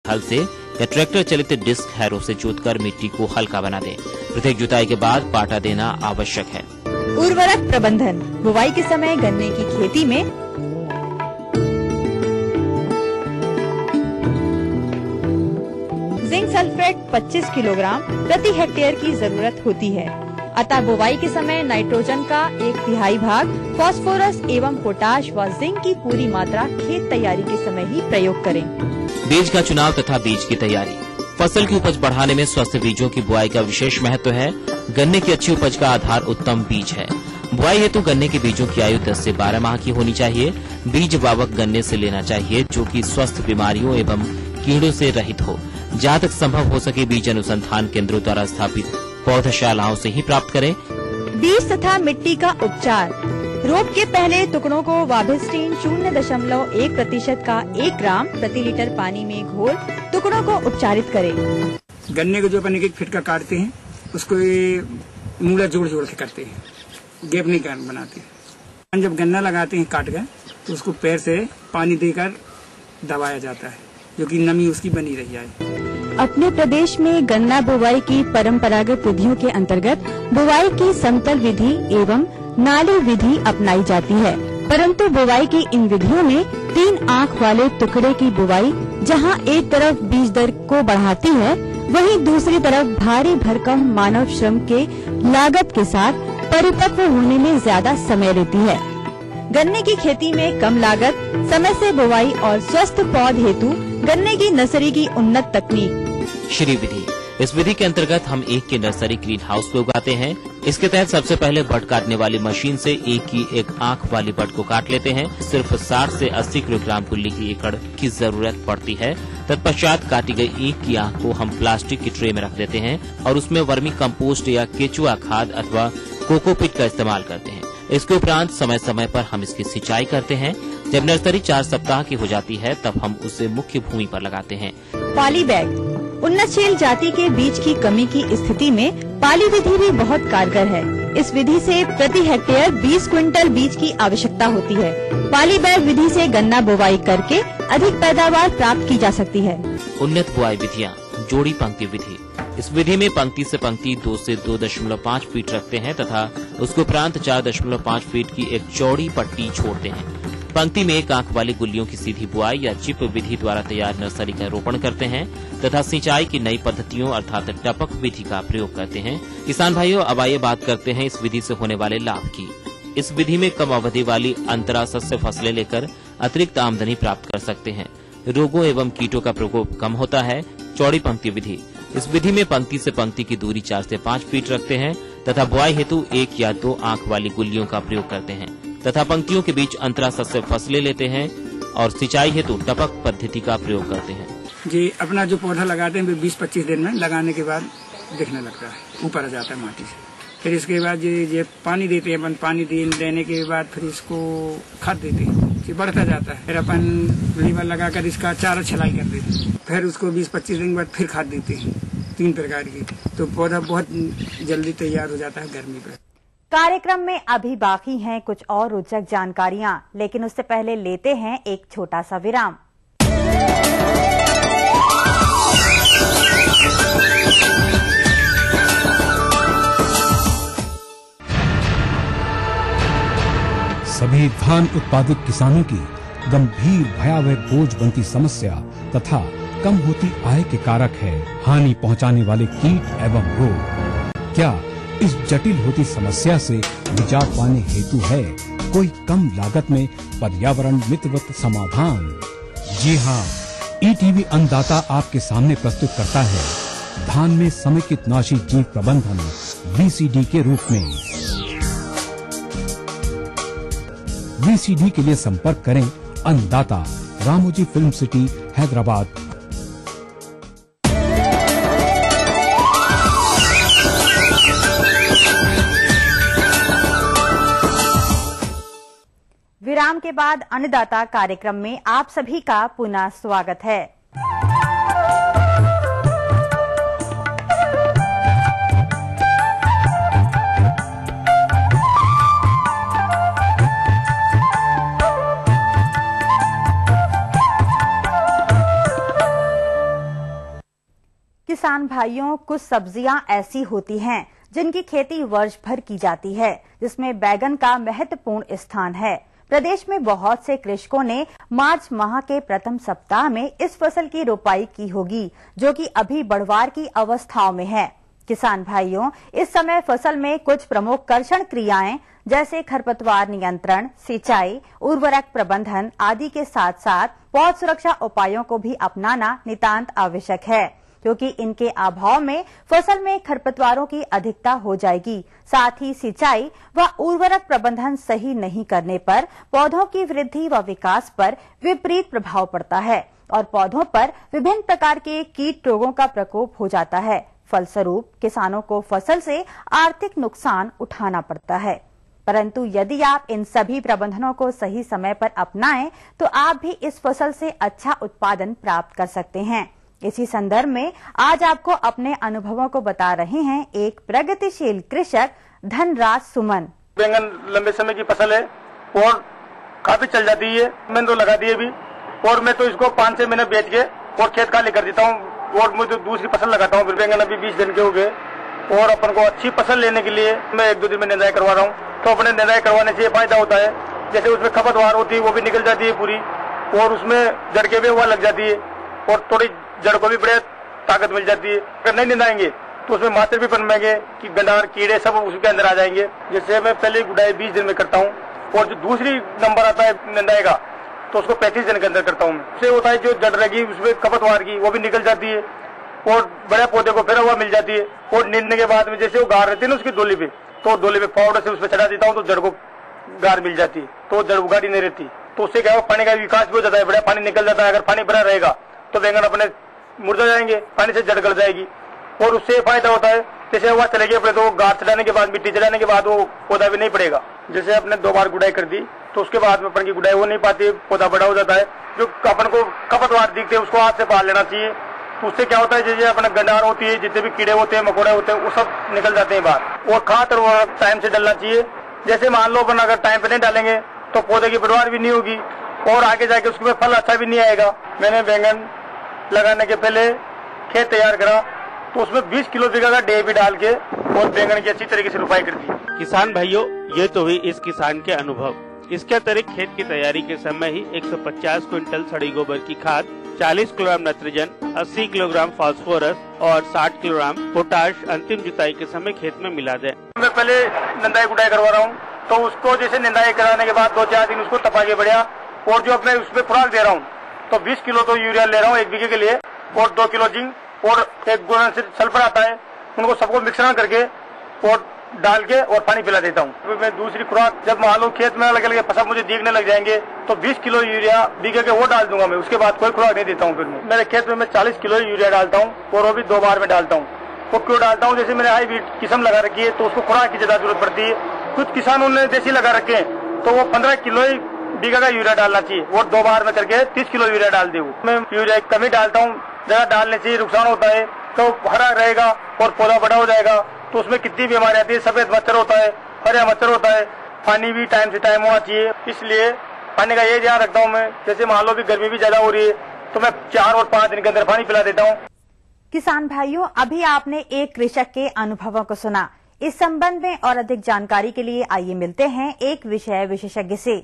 हल से या ट्रैक्टर चलित डिस्क हैरो से जोतकर मिट्टी को हल्का बना दें। प्रत्येक जुताई के बाद पाटा देना आवश्यक है। उर्वरक प्रबंधन। बुवाई के समय गन्ने की खेती में जिंक सल्फेट 25 किलोग्राम प्रति हेक्टेयर की जरूरत होती है। अतः बुवाई के समय नाइट्रोजन का 1/3 भाग, फास्फोरस एवं पोटाश व जिंक की पूरी मात्रा खेत तैयारी के समय ही प्रयोग करें। बीज का चुनाव तथा बीज की तैयारी। फसल की उपज बढ़ाने में स्वस्थ बीजों की बुआई का विशेष महत्व है। गन्ने की अच्छी उपज का आधार उत्तम बीज है। बुआई हेतु गन्ने के बीजों की आयु 10 से 12 माह की होनी चाहिए। बीज वावक गन्ने से लेना चाहिए जो कि स्वस्थ बीमारियों एवं कीड़ों से रहित हो। जहाँ तक संभव हो सके बीज अनुसंधान केंद्रों द्वारा स्थापित पौधशालाओं से ही प्राप्त करें। बीज तथा मिट्टी का उपचार। रोप के पहले टुकड़ों को वाभिस्टीन 0.1% का 1 ग्राम प्रति लीटर पानी में घोल टुकड़ों को उपचारित करें। गन्ने को जो अपन 1 फीट का काटते हैं उसको मूला जोड़ जोड़ के करते हैं, गैप नहीं बनाते हैं। जब गन्ना लगाते हैं काट कर तो उसको पैर से पानी देकर दबाया जाता है जो कि नमी उसकी बनी रह जाए। अपने प्रदेश में गन्ना बुवाई की परंपरागत विधियों के अंतर्गत बुवाई की समतल विधि एवं नाली विधि अपनाई जाती है, परंतु बुवाई की इन विधियों में 3 आंख वाले टुकड़े की बुवाई जहां एक तरफ बीज दर को बढ़ाती है, वहीं दूसरी तरफ भारी भरकम मानव श्रम के लागत के साथ परिपक्व होने में ज्यादा समय लेती है। गन्ने की खेती में कम लागत, समय से बुवाई और स्वस्थ पौध हेतु गन्ने की नर्सरी की उन्नत तकनीक श्री विधि। इस विधि के अंतर्गत हम एक की नर्सरी ग्रीन हाउस में उगाते हैं। इसके तहत सबसे पहले बड काटने वाली मशीन से एक की 1 आंख वाली बड को काट लेते हैं। सिर्फ 60 से 80 किलोग्राम कुल्ली की एकड़ की जरूरत पड़ती है। तत्पश्चात काटी गई एक की आंख को हम प्लास्टिक की ट्रे में रख देते हैं और उसमें वर्मी कंपोस्ट या केचुआ खाद अथवा कोकोपीट का इस्तेमाल करते हैं। इसके उपरांत समय समय पर हम इसकी सिंचाई करते हैं। जब नर्सरी 4 सप्ताह की हो जाती है तब हम उसे मुख्य भूमि पर लगाते हैं। Poly bag. उन्नतशील जाति के बीज की कमी की स्थिति में पाली विधि भी बहुत कारगर है। इस विधि से प्रति हेक्टेयर 20 क्विंटल बीज की आवश्यकता होती है। पाली बैग विधि से गन्ना बुवाई करके अधिक पैदावार प्राप्त की जा सकती है। उन्नत बुआई विधियाँ। जोड़ी पंक्ति विधि। इस विधि में पंक्ति से पंक्ति 2 से 2.5 फीट रखते हैं तथा उसके उपरांत 4.5 फीट की एक चौड़ी पट्टी छोड़ते हैं। पंक्ति में 1 आंख वाली गुल्लियों की सीधी बुआई या चिप विधि द्वारा तैयार नर्सरी का रोपण करते हैं तथा सिंचाई की नई पद्धतियों अर्थात टपक विधि का प्रयोग करते हैं। किसान भाइयों, अब आइए बात करते हैं इस विधि से होने वाले लाभ की। इस विधि में कम अवधि वाली अंतरा सस्य फसलें लेकर अतिरिक्त आमदनी प्राप्त कर सकते हैं। रोगों एवं कीटों का प्रकोप कम होता है। चौड़ी पंक्ति विधि। इस विधि में पंक्ति से पंक्ति की दूरी 4 से 5 फीट रखते हैं तथा बुआई हेतु 1 या 2 आंख वाली गुल्लियों का प्रयोग करते हैं तथा पंक्तियों के बीच अंतरा सस्य फसलें लेते हैं और सिंचाई हेतु टपक पद्धति का प्रयोग करते हैं। जी, अपना जो पौधा लगाते हैं 20-25 दिन में लगाने के बाद दिखने लगता है, ऊपर आ जाता है माटी से। फिर इसके बाद ये पानी देते हैं अपन। पानी देने के बाद फिर इसको खाद देते हैं, ये बढ़ता जाता है। फिर अपन लीवर लगाकर इसका चारा छलाई कर देते हैं। फिर उसको 20-25 दिन बाद फिर खाद देते हैं 3 प्रकार की, तो पौधा बहुत जल्दी तैयार हो जाता है गर्मी पर। कार्यक्रम में अभी बाकी हैं कुछ और रोचक जानकारियां, लेकिन उससे पहले लेते हैं एक छोटा सा विराम। सभी धान उत्पादक किसानों की गंभीर भयावह बोझ बनती समस्या तथा कम होती आय के कारक है हानि पहुंचाने वाले कीट एवं रोग। क्या इस जटिल होती समस्या से निजात पाने हेतु है कोई कम लागत में पर्यावरण मित्रवत समाधान? जी हाँ, ईटीवी अन्नदाता आपके सामने प्रस्तुत करता है धान में समेकित नाशी जीव प्रबंधन VCD के रूप में। VCD के लिए संपर्क करें अन्नदाता, रामोजी फिल्म सिटी, हैदराबाद। विराम के बाद अन्नदाता कार्यक्रम में आप सभी का पुनः स्वागत है। किसान भाइयों, कुछ सब्जियां ऐसी होती हैं जिनकी खेती वर्ष भर की जाती है, जिसमें बैगन का महत्वपूर्ण स्थान है। प्रदेश में बहुत से कृषकों ने मार्च माह के प्रथम सप्ताह में इस फसल की रोपाई की होगी, जो कि अभी बढ़वार की अवस्थाओं में है। किसान भाइयों, इस समय फसल में कुछ प्रमुख कर्षण क्रियाएं जैसे खरपतवार नियंत्रण, सिंचाई, उर्वरक प्रबंधन आदि के साथ साथ पौध सुरक्षा उपायों को भी अपनाना नितांत आवश्यक है, क्योंकि इनके अभाव में फसल में खरपतवारों की अधिकता हो जाएगी। साथ ही सिंचाई व उर्वरक प्रबंधन सही नहीं करने पर पौधों की वृद्धि व विकास पर विपरीत प्रभाव पड़ता है और पौधों पर विभिन्न प्रकार के कीट रोगों का प्रकोप हो जाता है। फलस्वरूप किसानों को फसल से आर्थिक नुकसान उठाना पड़ता है। परंतु यदि आप इन सभी प्रबंधनों को सही समय पर अपनाएं तो आप भी इस फसल से अच्छा उत्पादन प्राप्त कर सकते हैं। इसी संदर्भ में आज आपको अपने अनुभवों को बता रहे हैं एक प्रगतिशील कृषक धनराज सुमन। बैंगन लंबे समय की फसल है और काफी चल जाती है। मैंने तो लगा दी है अभी और मैं तो इसको 5-6 महीने बेच के और खेत खाली कर देता हूँ और मैं तो दूसरी फसल लगाता हूँ। फिर बैंगन अभी 20 दिन के हो गए और अपन को अच्छी फसल लेने के लिए मैं 1-2 दिन में निंदाई करवा रहा हूँ। तो अपने निंदाई करवाने से फायदा होता है, जैसे उसमें खपतवार होती है वो भी निकल जाती है पूरी और उसमें जड़ के भी हवा लग जाती है और थोड़ी जड़ को भी बड़े ताकत मिल जाती है। अगर नहीं निंदाएंगे तो उसमें मात्र भी पनपेंगे कि गंडार कीड़े सब उसके अंदर आ जाएंगे। जैसे मैं पहले गुड़ाई 20 दिन में करता हूँ और जो दूसरी नंबर आता है निंदाई का तो उसको 35 दिन के अंदर करता हूँ। उससे होता है जो जड़ रहेगी उसमें खपतवार की वो भी निकल जाती है और बड़े पौधे को फिर हवा मिल जाती है। और नींदने के बाद में जैसे वो गार रहती है ना उसकी डोली पे, तो डोली पे पाउडर से उसमें चढ़ा देता हूँ तो जड़ को गार मिल जाती है, तो जड़ उगाड़ी नहीं रहती। तो उससे क्या पानी का विकास भी हो जाता है, बड़ा पानी निकल जाता है। अगर पानी भरा रहेगा तो बैंगन अपने मुरझा जाएंगे, पानी से जड़ गड़ जाएगी और उससे फायदा होता है। जैसे हवा चलेगी अपने तो गार चढ़ाने के बाद मिट्टी चढ़ाने के बाद वो पौधा भी नहीं पड़ेगा। जैसे अपने 2 बार गुड़ाई कर दी तो उसके बाद में अपन की गुड़ाई हो नहीं पाती, पौधा बड़ा हो जाता है। जो अपन को खपतवार दिखते हैं उसको हाथ से पाल लेना चाहिए। तो उससे क्या होता है, जैसे अपना गंडार होती है, जितने भी कीड़े होते हैं, मकोड़े होते हैं, वो सब निकल जाते हैं बाहर। और खाद और टाइम से डालना चाहिए। जैसे मान लो अपन अगर टाइम पे नहीं डालेंगे तो पौधे की पैदावार भी नहीं होगी और आगे जाके उसमें फल अच्छा भी नहीं आएगा। मैंने बैंगन लगाने के पहले खेत तैयार करा तो उसमें 20 किलो बीघा का DAP डाल के और बैंगन की अच्छी तरीके से रोपाई कर दी। किसान भाइयों, ये तो हुई इस किसान के अनुभव। इसके अतिरिक्त खेत की तैयारी के समय ही 150 क्विंटल सड़ी गोबर की खाद, 40 किलोग्राम नाइट्रोजन, 80 किलोग्राम फास्फोरस और 60 किलोग्राम पोटाश अंतिम जुताई के समय खेत में मिला दें। मैं पहले निंदाई गुड़ाई करवा रहा हूँ तो उसको जैसे निंदाई कराने के बाद 2-4 दिन उसको तपा के बढ़िया और जो अपने उसमें खुराक दे रहा हूँ तो 20 किलो तो यूरिया ले रहा हूँ 1 बीघे के लिए और 2 किलो जिंक और 1 गुना सल्फर आता है, उनको सबको मिश्रण करके और डाल के और पानी पिला देता हूँ। मैं दूसरी खुराक जब मान लो खेत में अलग अलग फसल मुझे दिखने लग जाएंगे तो 20 किलो यूरिया बीघे के वो डाल दूंगा मैं। उसके बाद कोई खुराक नहीं देता हूँ। फिर मेरे खेत में मैं 40 किलो यूरिया डालता हूँ और वो भी 2 बार में डालता हूँ। वो क्यों डालता हूँ, जैसे मैंने हाईब्रिड किस्म लगा रखी है तो उसको खुराक की ज्यादा जरूरत पड़ती है। कुछ किसानों ने देसी लगा रखे हैं तो वो 15 किलो ही बीघा का यूरिया डालना चाहिए और 2 बार में करके 30 किलो यूरिया डाल दे। मैं यूरिया कम ही डालता हूँ, ज्यादा डालने से नुकसान होता है। तो हरा रहेगा और पौधा बड़ा हो जाएगा तो उसमें कितनी बीमारी आती है, सफेद मच्छर होता है, हरा मच्छर होता है। पानी भी टाइम से टाइम होना चाहिए, इसलिए पानी का ये ध्यान रखता हूँ मैं। जैसे मान लो भी गर्मी भी ज्यादा हो रही है तो मैं 4 और 5 दिन के अंदर पानी पिला देता हूँ। किसान भाइयों, अभी आपने एक कृषक के अनुभवों को सुना। इस संबंध में और अधिक जानकारी के लिए आइए मिलते हैं एक विषय विशेषज्ञ से।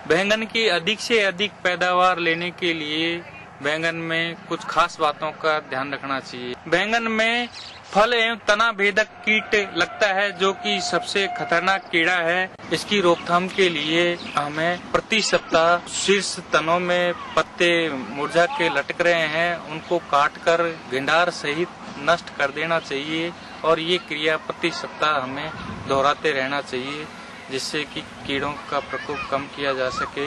बैंगन की अधिक से अधिक पैदावार लेने के लिए बैंगन में कुछ खास बातों का ध्यान रखना चाहिए। बैंगन में फल एवं तना भेदक कीट लगता है जो कि सबसे खतरनाक कीड़ा है। इसकी रोकथाम के लिए हमें प्रति सप्ताह शीर्ष तनों में पत्ते मुरझा के लटक रहे हैं उनको काटकर गिंडार सहित नष्ट कर देना चाहिए और ये क्रिया प्रति सप्ताह हमें दोहराते रहना चाहिए जिससे कि कीड़ों का प्रकोप कम किया जा सके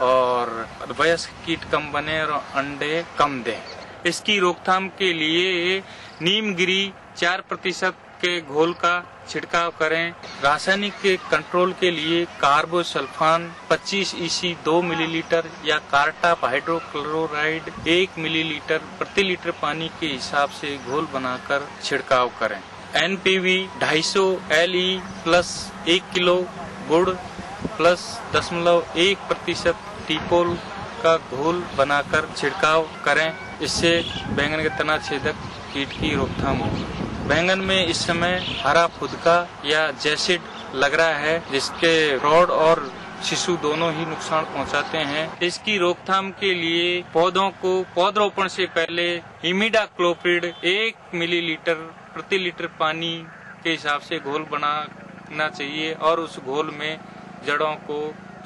और वयस्क कीट कम बने और अंडे कम दें। इसकी रोकथाम के लिए नीमगिरी 4% के घोल का छिड़काव करें। रासायनिक के कंट्रोल के लिए कार्बोसल्फान 25 EC 2 मिलीलीटर या कार्टाप हाइड्रोक्लोराइड 1 मिलीलीटर प्रति लीटर पानी के हिसाब से घोल बनाकर छिड़काव करें। NPV 250 LE प्लस 1 किलो गुड़ प्लस 0.1% टीपोल का घोल बनाकर छिड़काव करें। इससे बैंगन के तना छेदक कीट की रोकथाम होगी। बैंगन में इस समय हरा फुदका या जैसिड लग रहा है, जिसके रॉड और शिशु दोनों ही नुकसान पहुंचाते हैं। इसकी रोकथाम के लिए पौधों को पौधरोपण से पहले इमिडाक्लोप्रिड 1 मिलीलीटर प्रति लीटर पानी के हिसाब से घोल बनाना चाहिए और उस घोल में जड़ों को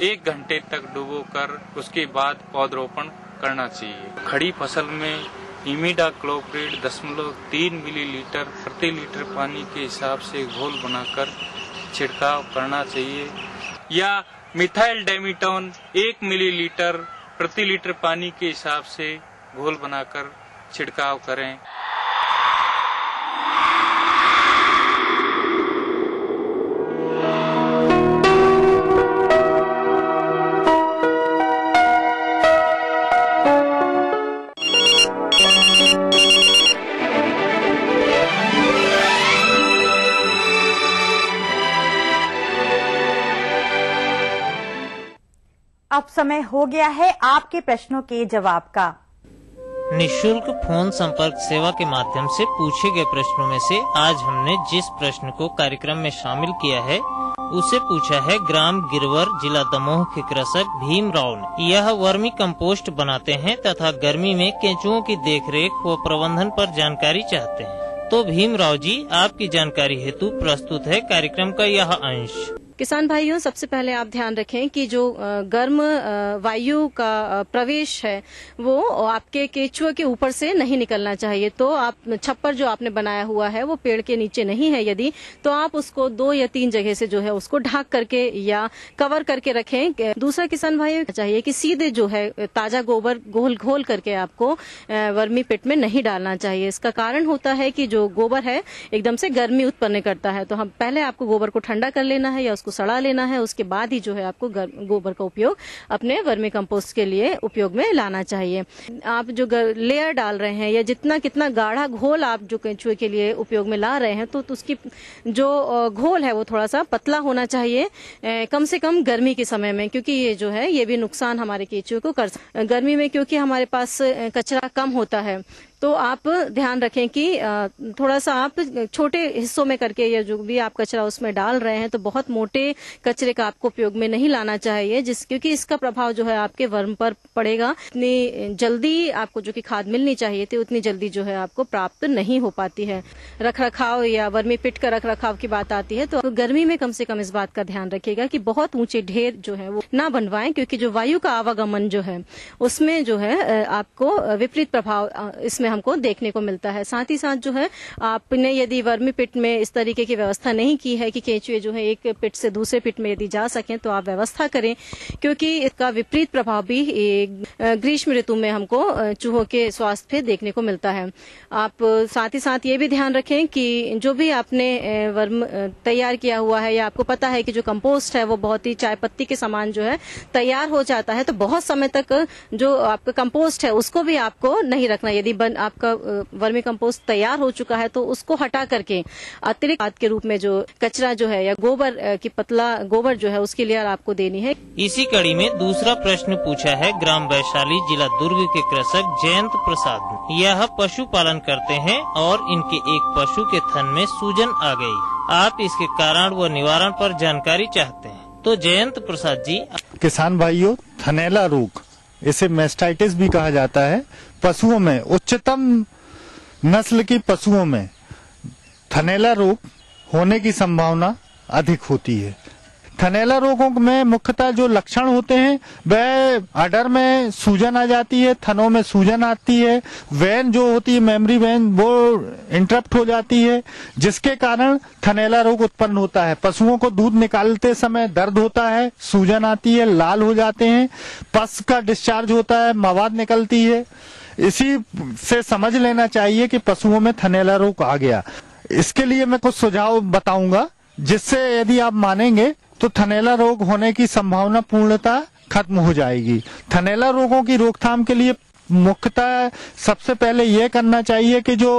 1 घंटे तक डुबोकर उसके बाद पौधरोपण करना चाहिए। खड़ी फसल में इमिडाक्लोप्रिड 0.3 मिलीलीटर प्रति लीटर पानी के हिसाब से घोल बनाकर छिड़काव करना चाहिए या मिथाइल डाइमिथोन 1 मिलीलीटर प्रति लीटर पानी के हिसाब से घोल बनाकर छिड़काव करें। अब समय हो गया है आपके प्रश्नों के जवाब का। निशुल्क फोन संपर्क सेवा के माध्यम से पूछे गए प्रश्नों में से आज हमने जिस प्रश्न को कार्यक्रम में शामिल किया है उसे पूछा है ग्राम गिरवर, जिला दमोह के कृषक भीमराव ने। यह वर्मी कंपोस्ट बनाते हैं तथा गर्मी में केंचुओं की देखरेख व प्रबंधन पर जानकारी चाहते हैं। तो भीमराव जी, आपकी जानकारी हेतु प्रस्तुत है कार्यक्रम का यह अंश। किसान भाइयों, सबसे पहले आप ध्यान रखें कि जो गर्म वायु का प्रवेश है वो आपके केंचुए के ऊपर से नहीं निकलना चाहिए। तो आप छप्पर जो आपने बनाया हुआ है वो पेड़ के नीचे नहीं है यदि, तो आप उसको 2 या 3 जगह से जो है उसको ढक करके या कवर करके रखें। दूसरा किसान भाइयों चाहिए कि सीधे जो है ताजा गोबर घोल करके आपको वर्मी पिट में नहीं डालना चाहिए। इसका कारण होता है कि जो गोबर है एकदम से गर्मी उत्पन्न करता है। तो हम पहले आपको गोबर को ठंडा कर लेना है या उसको सड़ा लेना है, उसके बाद ही जो है आपको गोबर का उपयोग अपने वर्मी कंपोस्ट के लिए उपयोग में लाना चाहिए। आप जो लेयर डाल रहे हैं या जितना कितना गाढ़ा घोल आप जो केंचुए के लिए उपयोग में ला रहे हैं तो उसकी जो घोल है वो थोड़ा सा पतला होना चाहिए, कम से कम गर्मी के समय में, क्योंकि ये जो है ये भी नुकसान हमारे केंचुए को कर गर्मी में, क्योंकि हमारे पास कचरा कम होता है। तो आप ध्यान रखें कि थोड़ा सा आप छोटे हिस्सों में करके या जो भी आप कचरा उसमें डाल रहे हैं तो बहुत मोटे कचरे का आपको उपयोग में नहीं लाना चाहिए, क्योंकि इसका प्रभाव जो है आपके वर्म पर पड़ेगा। इतनी जल्दी आपको जो कि खाद मिलनी चाहिए थी उतनी जल्दी जो है आपको प्राप्त नहीं हो पाती है। रखरखाव या वर्मी पिट का रखरखाव की बात आती है तो गर्मी में कम से कम इस बात का ध्यान रखिएगा कि बहुत ऊंचे ढेर जो है वो ना बनवाएं, क्योंकि जो वायु का आवागमन जो है उसमें जो है आपको विपरीत प्रभाव इसमें हमको देखने को मिलता है। साथ ही साथ जो है आपने यदि वर्मी पिट में इस तरीके की व्यवस्था नहीं की है कि केंचुए जो है एक पिट से दूसरे पिट में यदि जा सकें तो आप व्यवस्था करें, क्योंकि इसका विपरीत प्रभाव भी ग्रीष्म ऋतु में हमको चूहों के स्वास्थ्य पे देखने को मिलता है। आप साथ ही साथ ये भी ध्यान रखें कि जो भी आपने वर्म तैयार किया हुआ है या आपको पता है कि जो कंपोस्ट है वो बहुत ही चाय पत्ती के समान जो है तैयार हो जाता है, तो बहुत समय तक जो आपका कंपोस्ट है उसको भी आपको नहीं रखना। यदि आपका वर्मी कंपोस्ट तैयार हो चुका है तो उसको हटा करके अतिरिक्त खाद के रूप में जो कचरा जो है या गोबर की पतला गोबर जो है उसकी लेयर आपको देनी है। इसी कड़ी में दूसरा प्रश्न पूछा है ग्राम वैशाली, जिला दुर्ग के कृषक जयंत प्रसाद। यह पशुपालन करते हैं और इनके एक पशु के थन में सूजन आ गई। आप इसके कारण व निवारण पर जानकारी चाहते हैं। तो जयंत प्रसाद जी। किसान भाइयों, थनैला रोग, इसे मैस्टाइटिस भी कहा जाता है, पशुओं में उच्चतम नस्ल की पशुओं में थनैला रोग होने की संभावना अधिक होती है। थनैला रोगों में मुख्यतः जो लक्षण होते हैं वह अडर में सूजन आ जाती है, थनों में सूजन आती है, वेन जो होती है मेमोरी वेन वो इंटरप्ट हो जाती है, जिसके कारण थनैला रोग उत्पन्न होता है। पशुओं को दूध निकालते समय दर्द होता है, सूजन आती है, लाल हो जाते हैं, पस का डिस्चार्ज होता है, मवाद निकलती है। इसी से समझ लेना चाहिए कि पशुओं में थनैला रोग आ गया। इसके लिए मैं कुछ सुझाव बताऊंगा जिससे यदि आप मानेंगे तो थनैला रोग होने की संभावना पूर्णतः खत्म हो जाएगी। थनैला रोगों की रोकथाम के लिए मुख्यतः सबसे पहले यह करना चाहिए कि जो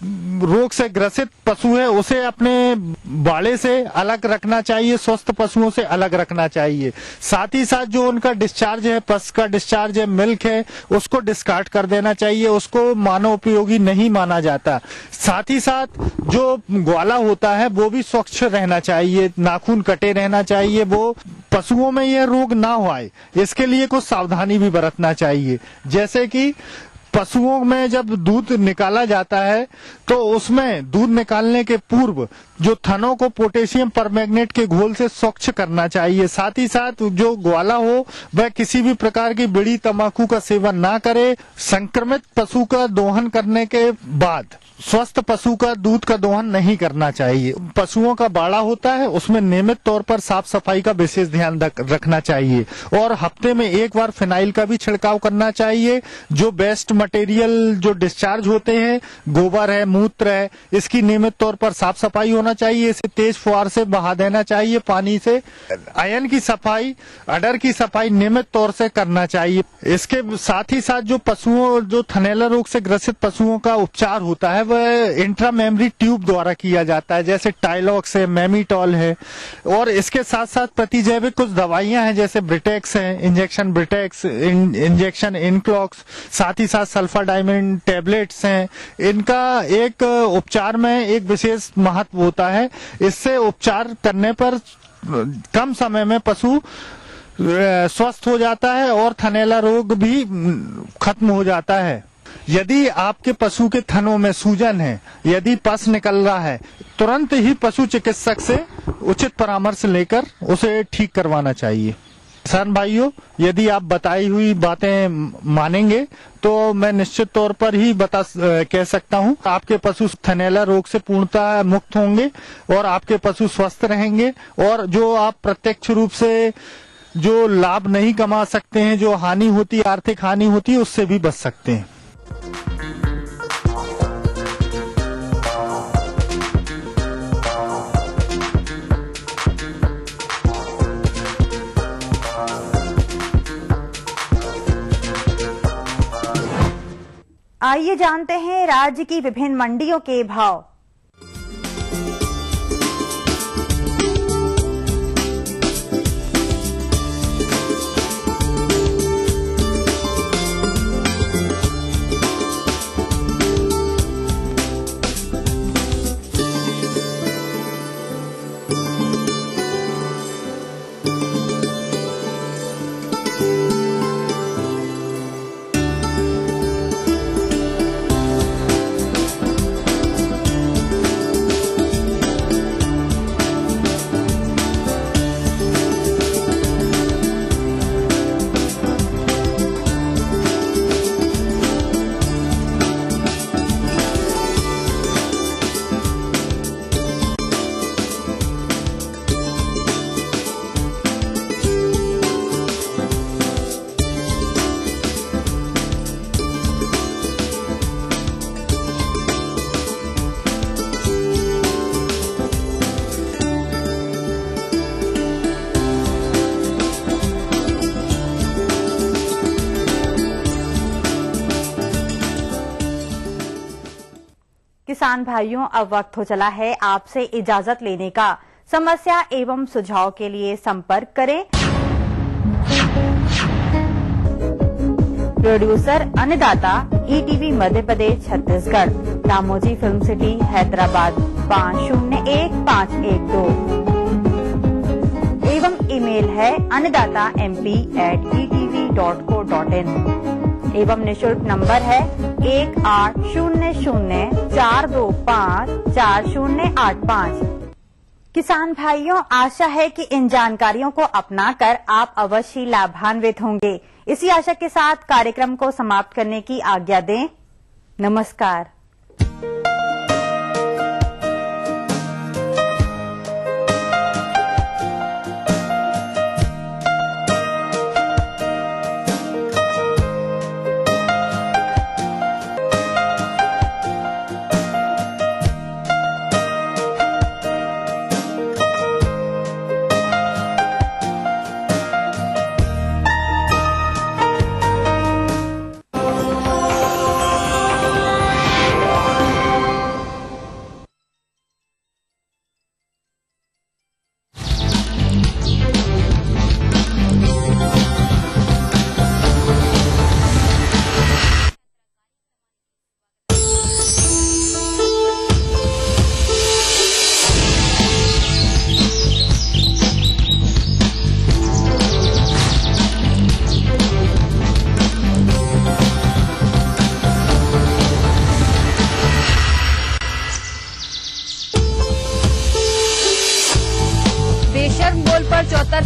रोग से ग्रसित पशु है उसे अपने बाड़े से अलग रखना चाहिए, स्वस्थ पशुओं से अलग रखना चाहिए। साथ ही साथ जो उनका डिस्चार्ज है, पस का डिस्चार्ज है, मिल्क है, उसको डिस्कार्ड कर देना चाहिए, उसको मानव उपयोगी नहीं माना जाता। साथ ही साथ जो ग्वाला होता है वो भी स्वच्छ रहना चाहिए, नाखून कटे रहना चाहिए, वो पशुओं में यह रोग ना हो आए इसके लिए कुछ सावधानी भी बरतना चाहिए। जैसे कि पशुओं में जब दूध निकाला जाता है तो उसमें दूध निकालने के पूर्व जो थनों को पोटेशियम परमैंगनेट के घोल से स्वच्छ करना चाहिए। साथ ही साथ जो ग्वाला हो वह किसी भी प्रकार की बीड़ी तंबाकू का सेवन ना करे। संक्रमित पशु का दोहन करने के बाद स्वस्थ पशु का दूध का दोहन नहीं करना चाहिए। पशुओं का बाड़ा होता है उसमें नियमित तौर पर साफ सफाई का विशेष ध्यान रखना चाहिए और हफ्ते में एक बार फिनाइल का भी छिड़काव करना चाहिए। जो वेस्ट मटेरियल जो डिस्चार्ज होते हैं, गोबर है, मूत्र है, इसकी नियमित तौर पर साफ सफाई होना चाहिए। इसे तेज फुहार से बहा देना चाहिए पानी से। आयन की सफाई, अडर की सफाई नियमित तौर से करना चाहिए। इसके साथ ही साथ जो पशुओं जो थनैला रोग से ग्रसित पशुओं का उपचार होता है वह इंट्रामेमरी ट्यूब द्वारा किया जाता है, जैसे टाइलॉक्स है, मेमिटॉल है और इसके साथ साथ प्रतिजैविक कुछ दवाइयां हैं जैसे ब्रिटेक्स है, इंजेक्शन ब्रिटेक्स, इंजेक्शन इनक्लॉक्स, साथ ही साथ सल्फर डायमंड टैबलेट्स हैं। इनका एक उपचार में एक विशेष महत्व होता है। इससे उपचार करने पर कम समय में पशु स्वस्थ हो जाता है और थनैला रोग भी खत्म हो जाता है। यदि आपके पशु के थनों में सूजन है, यदि पस निकल रहा है, तुरंत ही पशु चिकित्सक से उचित परामर्श लेकर उसे ठीक करवाना चाहिए। किसान भाइयों, यदि आप बताई हुई बातें मानेंगे तो मैं निश्चित तौर पर ही कह सकता हूं आपके पशु थनैला रोग से पूर्णतः मुक्त होंगे और आपके पशु स्वस्थ रहेंगे और जो आप प्रत्यक्ष रूप से जो लाभ नहीं कमा सकते हैं, जो हानि होती, आर्थिक हानि होती है, उससे भी बच सकते हैं। आइए जानते हैं राज्य की विभिन्न मंडियों के भाव। किसान भाइयों, अब वक्त हो चला है आपसे इजाजत लेने का। समस्या एवं सुझाव के लिए संपर्क करें। प्रोड्यूसर अन्नदाता ETV Madhya Pradesh Chhattisgarh, Ramoji film city Hyderabad 501512 एवं ईमेल है annadatamp@etv.co.in एवं निःशुल्क नंबर है 180042544085। किसान भाइयों, आशा है कि इन जानकारियों को अपनाकर आप अवश्य लाभान्वित होंगे। इसी आशा के साथ कार्यक्रम को समाप्त करने की आज्ञा दें। नमस्कार।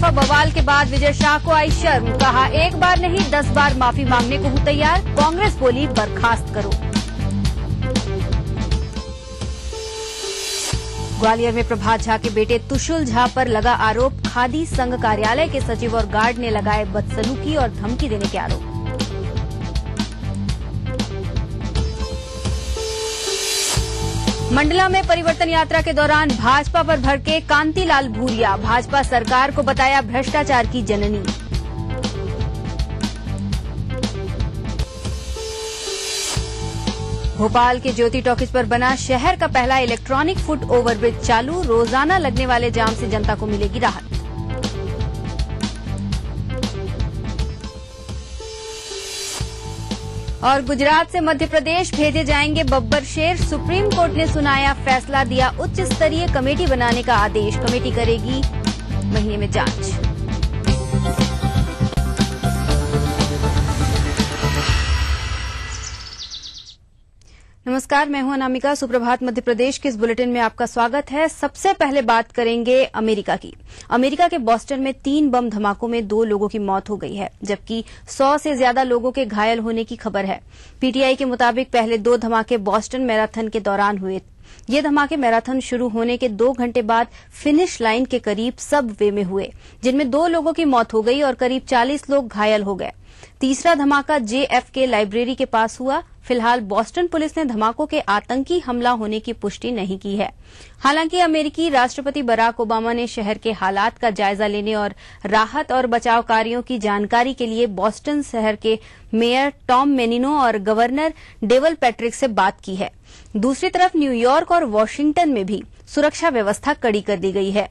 भाजपा बवाल के बाद विजय शाह को आई शर्म, कहा 1 बार नहीं 10 बार माफी मांगने को हूं तैयार। कांग्रेस बोली बर्खास्त करो। ग्वालियर में प्रभात झा के बेटे तुषुल झा पर लगा आरोप, खादी संघ कार्यालय के सचिव और गार्ड ने लगाए बदसलूकी और धमकी देने के आरोप। मंडला में परिवर्तन यात्रा के दौरान भाजपा पर भड़के कांतिलाल भूरिया, भाजपा सरकार को बताया भ्रष्टाचार की जननी। भोपाल के ज्योति टॉकीज पर बना शहर का पहला इलेक्ट्रॉनिक फुट ओवरब्रिज चालू, रोजाना लगने वाले जाम से जनता को मिलेगी राहत। और गुजरात से मध्य प्रदेश भेजे जाएंगे बब्बर शेर, सुप्रीम कोर्ट ने सुनाया फैसला, दिया उच्च स्तरीय कमेटी बनाने का आदेश। कमेटी करेगी महीने में जांच। नमस्कार, मैं हूं अनामिका। सुप्रभात मध्य प्रदेश के इस बुलेटिन में आपका स्वागत है। सबसे पहले बात करेंगे अमेरिका की। अमेरिका के बॉस्टन में 3 बम धमाकों में 2 लोगों की मौत हो गई है, जबकि 100 से ज्यादा लोगों के घायल होने की खबर है। पीटीआई के मुताबिक पहले 2 धमाके बॉस्टन मैराथन के दौरान हुए। ये धमाके मैराथन शुरू होने के 2 घंटे बाद फिनिश लाइन के करीब सबवे में हुए, जिनमें 2 लोगों की मौत हो गई और करीब 40 लोग घायल हो गए। तीसरा धमाका JFK लाइब्रेरी के पास हुआ। फिलहाल बॉस्टन पुलिस ने धमाकों के आतंकी हमला होने की पुष्टि नहीं की है। हालांकि अमेरिकी राष्ट्रपति बराक ओबामा ने शहर के हालात का जायजा लेने और राहत और बचाव कार्यों की जानकारी के लिए बॉस्टन शहर के मेयर टॉम मेनिनो और गवर्नर डेवल पैट्रिक से बात की है। दूसरी तरफ न्यूयॉर्क और वॉशिंगटन में भी सुरक्षा व्यवस्था कड़ी कर दी गई है।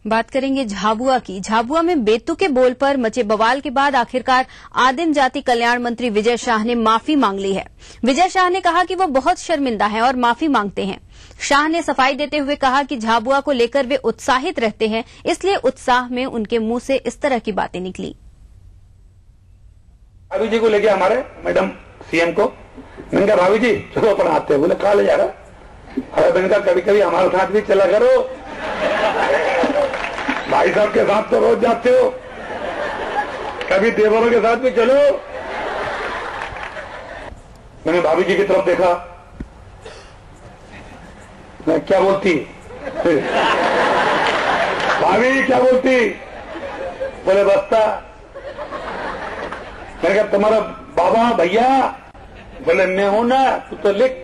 बात करेंगे झाबुआ की। झाबुआ में बेतुके बोल पर मचे बवाल के बाद आखिरकार आदिम जाति कल्याण मंत्री विजय शाह ने माफी मांग ली है। विजय शाह ने कहा कि वो बहुत शर्मिंदा हैं और माफी मांगते हैं। शाह ने सफाई देते हुए कहा कि झाबुआ को लेकर वे उत्साहित रहते हैं, इसलिए उत्साह में उनके मुंह से इस तरह की बातें निकली। भाभी जी को लेके हमारे मैडम सीएम को, मैंने कहा भाभी जी चलो अपन आते हैं। बोले कहा ले जा रहा? अरे मैंने कहा कभी कभी हमारे साथ भी चला करो, भाई साहब के साथ तो रोज जाते हो, कभी देवरों के साथ भी चलो। मैंने भाभी जी की तरफ देखा, मैं क्या बोलती भाभी क्या बोलती? बोले बस्ता। मैंने कहा तुम्हारा बाबा भैया? बोले मैं हूं ना, तू तो लिख।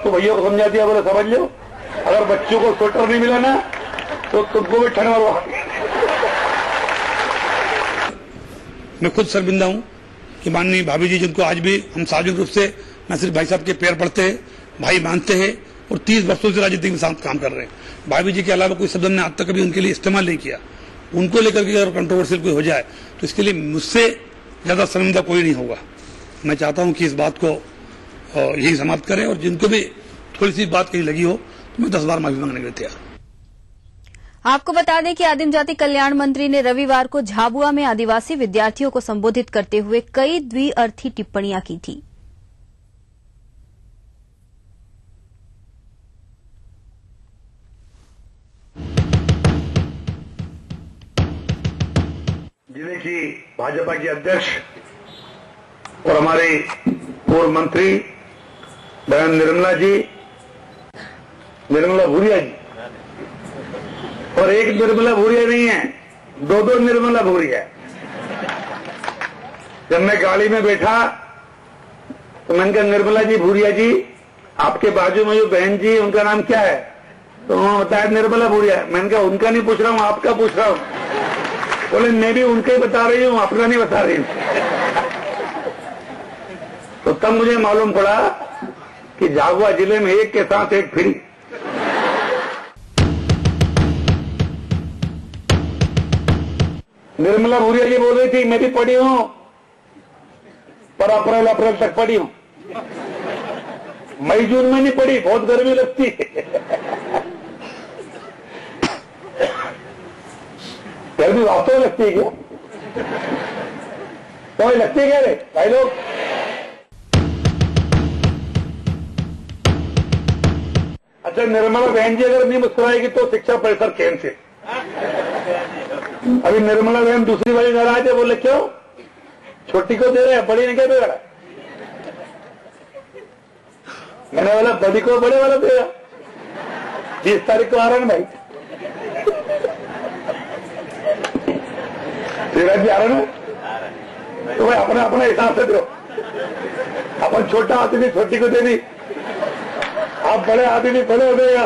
तो भैया को समझा दिया, बोले समझ लो, अगर बच्चों को स्वेटर नहीं मिला ना तो तुमको भी ठंड मरवा। मैं खुद शर्मिंदा हूं कि माननीय भाभी जी, जिनको आज भी हम सार्वजनिक रूप से न सिर्फ भाई साहब के पैर पड़ते हैं, भाई मानते हैं और 30 वर्षों से राजनीति के साथ काम कर रहे हैं। भाभी जी के अलावा कोई शब्द हमने आज तक कभी उनके लिए इस्तेमाल नहीं किया। उनको लेकर के अगर कंट्रोवर्शियल कोई हो जाए तो इसके लिए मुझसे ज्यादा शर्मिंदा कोई नहीं होगा। मैं चाहता हूं कि इस बात को यही समाप्त करें और जिनको भी थोड़ी सी बात कहीं लगी हो तो मैं 10 बार माफी मांगने के लिए तैयार। आपको बता दें कि आदिम जाति कल्याण मंत्री ने रविवार को झाबुआ में आदिवासी विद्यार्थियों को संबोधित करते हुए कई द्विअर्थी टिप्पणियां की थी। जिले की भाजपा की अध्यक्ष और हमारे पूर्व मंत्री बहन निर्मला भूरिया जी, और एक निर्मला भूरिया नहीं है, 2 निर्मला भूरिया। जब मैं गाड़ी में बैठा तो मैंने कहा निर्मला जी भूरिया जी, आपके बाजू में जो बहन जी उनका नाम क्या है? तो उन्होंने बताया निर्मला भूरिया। मैंने कहा उनका नहीं पूछ रहा हूं, आपका पूछ रहा हूं। बोले मैं भी उनका ही बता रही हूं, अपना नहीं बता रही हूं। तो तब मुझे मालूम पड़ा कि झाबुआ जिले में एक के साथ एक फ्री। निर्मला निर्मला भूरिया जी बोल रही थी मैं भी पढ़ी हूं, पर अप्रैल तक पढ़ी हूं, मई जून में नहीं पढ़ी, बहुत गर्मी लगती है। गर्मी वास्तव में लगती है क्या? तो लगती है क्या रे भाई लोग? अच्छा, निर्मला बहन जी अगर नहीं मुस्कुराएगी तो शिक्षा परिसर कैंसिल। अभी निर्मला बहन दूसरी बारी नाराज है, बोले क्यों? छोटी को दे रहे हैं, बड़ी ने क्या बिगाड़ा? मैंने बोला बड़ी को बड़े वाला देगा, 20 तारीख को आ रहा है भाई, शिवराज जी आ रहा है, तो भाई अपना अपना हिसाब से दो। अपन छोटा आदमी छोटी को दे दी, आप बड़े आदमी बड़े हो गएगा।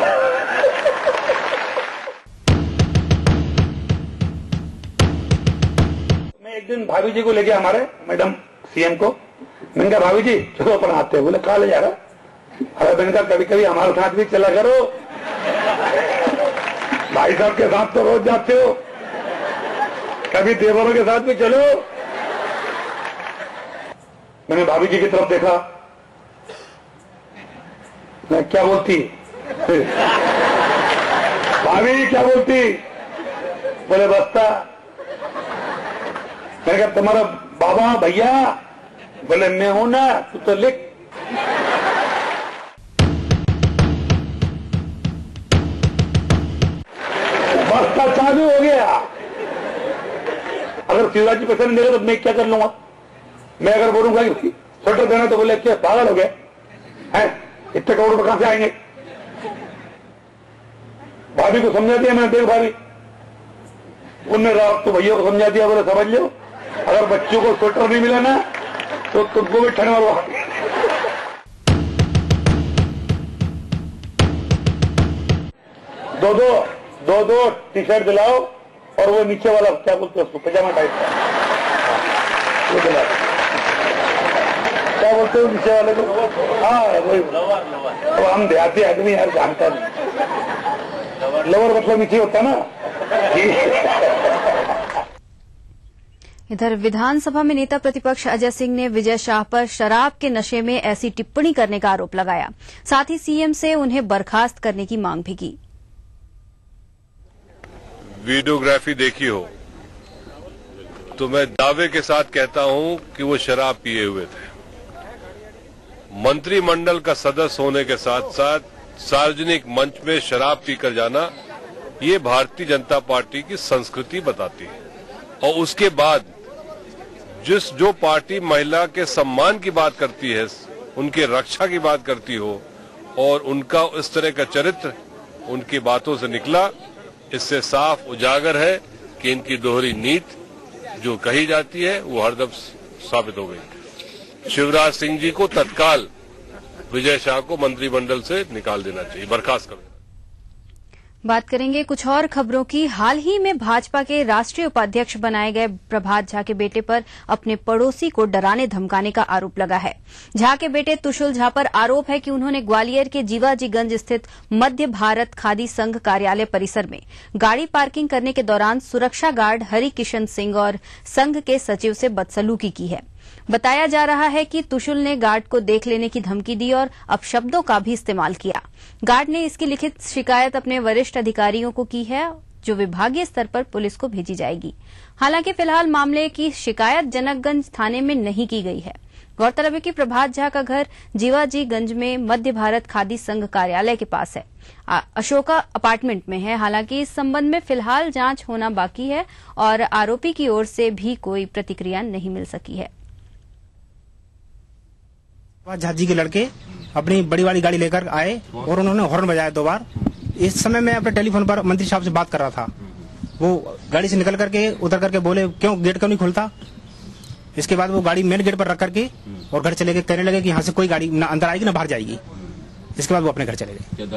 मैं एक दिन भाभी जी को लेके हमारे मैडम सीएम को, मैंने कहा भाभी जी चलो अपन आते हैं। बोले कहा ले जा रहा? अरे मैंने कहा कभी कभी हमारे साथ भी चला करो, भाई साहब के साथ तो रोज जाते हो, कभी देवरों के साथ भी चलो। मैंने भाभी जी की तरफ देखा, मैं क्या बोलती भाभी क्या बोलती? बोले बस्ता। मैंने कहा तुम्हारा बाबा भैया? बोले मैं हूं ना, तू तो लिख। बस्ता चालू हो गया। अगर शिवराज जी पैसे नहीं देगा तो मैं क्या कर लूंगा? मैं अगर बोलूंगा कि स्वेटर देना तो बोले क्या पागल हो गए हैं, इतने करोड़ रुपए कहां से आएंगे? भाभी को समझा दिया मैंने, देख भाभी, उनने रात तो भैया को समझा दिया, बोले समझ लो अगर बच्चों को स्वेटर नहीं मिला ना तो तुमको भी ठंड मारवा। दो टी शर्ट दिलाओ और वो नीचे वाला क्या बोलते हैं उसको, पजामा टाइप का, वो दिलाओ। क्या बोलते हो नीचे वाले को? हाँ वही। तो हम देहाती आदमी यार जानता नहीं, लोअर मतलब नीचे होता ना। इधर विधानसभा में नेता प्रतिपक्ष अजय सिंह ने विजय शाह पर शराब के नशे में ऐसी टिप्पणी करने का आरोप लगाया। साथ ही सीएम से उन्हें बर्खास्त करने की मांग भी की। वीडियोग्राफी देखी हो तो मैं दावे के साथ कहता हूं कि वो शराब पिए हुए थे। मंत्रिमंडल का सदस्य होने के साथ साथ सार्वजनिक मंच में शराब पीकर जाना ये भारतीय जनता पार्टी की संस्कृति बताती है। और उसके बाद जो पार्टी महिला के सम्मान की बात करती है, उनके रक्षा की बात करती हो और उनका इस तरह का चरित्र उनकी बातों से निकला, इससे साफ उजागर है कि इनकी दोहरी नीति जो कही जाती है वो हरदम साबित हो गई। शिवराज सिंह जी को तत्काल विजय शाह को मंत्रिमंडल से निकाल देना चाहिए, बर्खास्त कर देना। बात करेंगे कुछ और खबरों की। हाल ही में भाजपा के राष्ट्रीय उपाध्यक्ष बनाए गए प्रभात झा के बेटे पर अपने पड़ोसी को डराने धमकाने का आरोप लगा है। झा के बेटे तुशुल झा पर आरोप है कि उन्होंने ग्वालियर के जीवाजीगंज स्थित मध्य भारत खादी संघ कार्यालय परिसर में गाड़ी पार्किंग करने के दौरान सुरक्षा गार्ड हरि किशन सिंह और संघ के सचिव से बदसलूकी की है। बताया जा रहा है कि तुशुल ने गार्ड को देख लेने की धमकी दी और अपशब्दों का भी इस्तेमाल किया। गार्ड ने इसकी लिखित शिकायत अपने वरिष्ठ अधिकारियों को की है, जो विभागीय स्तर पर पुलिस को भेजी जाएगी। हालांकि फिलहाल मामले की शिकायत जनकगंज थाने में नहीं की गई है। गौरतलब है कि प्रभात झा का घर जीवाजीगंज में मध्य भारत खादी संघ कार्यालय के पास है, अशोका अपार्टमेंट में है। हालांकि इस संबंध में फिलहाल जांच होना बाकी है और आरोपी की ओर से भी कोई प्रतिक्रिया नहीं मिल सकी है। झा जी के लड़के अपनी बड़ी वाली गाड़ी लेकर आए और उन्होंने हॉर्न बजाया 2 बार। इस समय मैं अपने टेलीफोन पर मंत्री साहब से बात कर रहा था। वो गाड़ी से निकल करके उतर करके बोले क्यों गेट क्यों नहीं खुलता। इसके बाद वो गाड़ी मेन गेट पर रख करके और घर चले गए। कहने लगे कि यहाँ से कोई गाड़ी ना अंदर आएगी ना बाहर जाएगी। इसके बाद वो अपने घर चले गए।